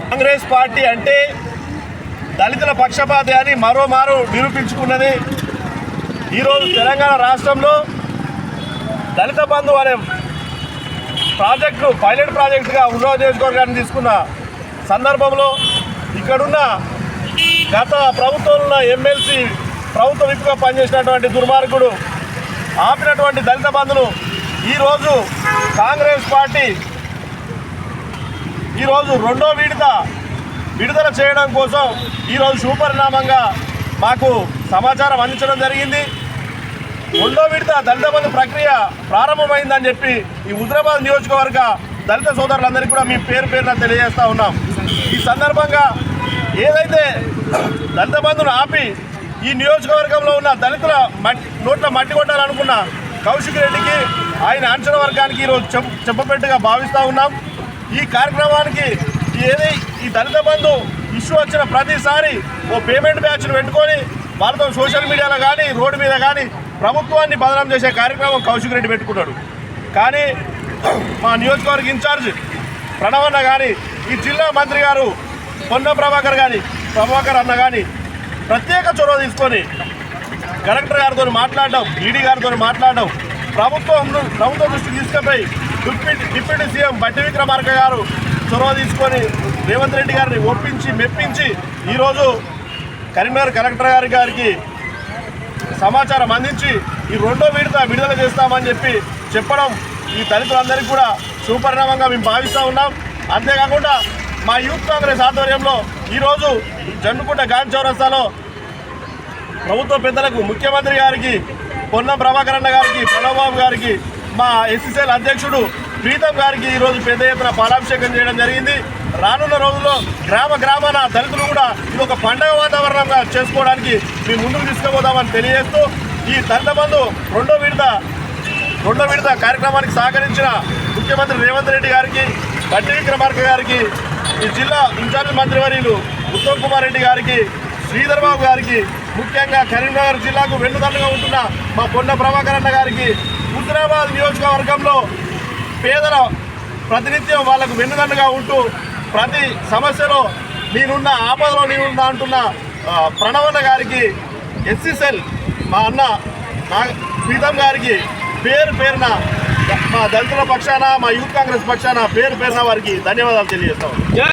Congress party అంటే దళితుల పక్షపాతి అని మరోమారు నిరూపించుకున్నది. ఈరోజు తెలంగాణ రాష్ట్రంలో దళిత బంధు అనే ప్రాజెక్టు పైలట్ ప్రాజెక్టుగా ఉన్నవ నియోజకవర్గాన్ని తీసుకున్న సందర్భంలో ఇక్కడున్న గత ప్రభుత్వంలో ఎమ్మెల్సీ ప్రభుత్వ విప్పుగా పనిచేసినటువంటి దుర్మార్గుడు ఆపినటువంటి దళిత బంధును ఈరోజు కాంగ్రెస్ పార్టీ ఈరోజు రెండో విడుదల చేయడం కోసం ఈరోజు శుభపరిణామంగా మాకు సమాచారం అందించడం జరిగింది. రెండో విడత దళిత బంధు ప్రక్రియ ప్రారంభమైందని చెప్పి ఈ హుజరాబాద్ నియోజకవర్గ దళిత సోదరులందరికీ కూడా మీ పేరున తెలియజేస్తూ ఉన్నాం. ఈ సందర్భంగా ఏదైతే దళిత బంధును ఆపి ఈ నియోజకవర్గంలో ఉన్న దళితుల నోట్ల మట్టి కొట్టాలనుకున్న కౌశిక్ రెడ్డికి ఆయన అంచనా వర్గానికి ఈరోజు చెప్పపెట్టుగా భావిస్తూ ఉన్నాం. ఈ కార్యక్రమానికి ఈ దళిత బంధు ఇష్యూ వచ్చిన ప్రతిసారి ఓ పేమెంట్ బ్యాచ్ను పెట్టుకొని వాళ్ళతో సోషల్ మీడియాలో కానీ రోడ్డు మీద కానీ ప్రభుత్వాన్ని బదనాం చేసే కార్యక్రమం కౌశిక్ రెడ్డి పెట్టుకున్నాడు. కానీ మా నియోజకవర్గ ఇన్ఛార్జ్ ప్రణవన్న కానీ ఈ జిల్లా మంత్రి గారు పొన్న ప్రభాకర్ అన్న కానీ ప్రత్యేక చొరవ తీసుకొని కలెక్టర్ గారితో మాట్లాడడం, ఈడీ గారితో మాట్లాడడం, ప్రభుత్వ దృష్టికి తీసుకుపోయి డిప్యూటీ సీఎం బట్టి విక్రమార్క గారు చొరవ తీసుకొని రేవంత్ రెడ్డి గారిని ఒప్పించి మెప్పించి ఈరోజు కరీంనగర్ కలెక్టర్ గారికి సమాచారం అందించి ఈ రెండో విడుదల చేస్తామని చెప్పడం ఈ దళితులందరికీ కూడా సుపరిణామంగా మేము భావిస్తూ ఉన్నాం. అంతేకాకుండా మా యూత్ కాంగ్రెస్ ఆధ్వర్యంలో ఈరోజు జమ్మికుంట గాంధీ చౌరస్తాలో ప్రభుత్వ పెద్దలకు ముఖ్యమంత్రి గారికి, పొన్నం ప్రభాకర్ అన్న గారికి, ప్రణవ్ బాబు గారికి, మా ఎస్సీసీఎల్ అధ్యక్షుడు ప్రీతం గారికి ఈరోజు పెద్ద ఎత్తున పాలాభిషేకం చేయడం జరిగింది. రానున్న రోజుల్లో గ్రామాన దళితులు కూడా ఇది ఒక పండగ వాతావరణంగా చేసుకోవడానికి మేము ముందుకు తీసుకుపోదామని తెలియజేస్తూ ఈ దళిత బంధు రెండో విడత కార్యక్రమానికి సహకరించిన ముఖ్యమంత్రి రేవంత్ రెడ్డి గారికి, బట్టి విక్రమార్క గారికి, ఈ జిల్లా ఇన్ఛార్జ్ మంత్రివర్యులు ఉత్తమ్ కుమార్ రెడ్డి గారికి, శ్రీధర్ బాబు గారికి, ముఖ్యంగా కరీంనగర్ జిల్లాకు వెన్నుదన్నుగా ఉంటున్న మా పొన్న ప్రభాకర్ అన్న గారికి, హుజరాబాద్ నియోజకవర్గంలో పేదల ప్రతినిత్యం వాళ్లకు వెన్నుదన్నుగా ఉంటూ ప్రతి సమస్యలో నేనున్న ఆపదలో నేనున్నా అంటున్న ప్రణవన్న గారికి, ఎస్సీసెల్ మా అన్న ప్రీతం గారికి పేరున మా దళితుల పక్షాన, మా యూత్ కాంగ్రెస్ పక్షాన పేరున వారికి ధన్యవాదాలు తెలియజేస్తాం.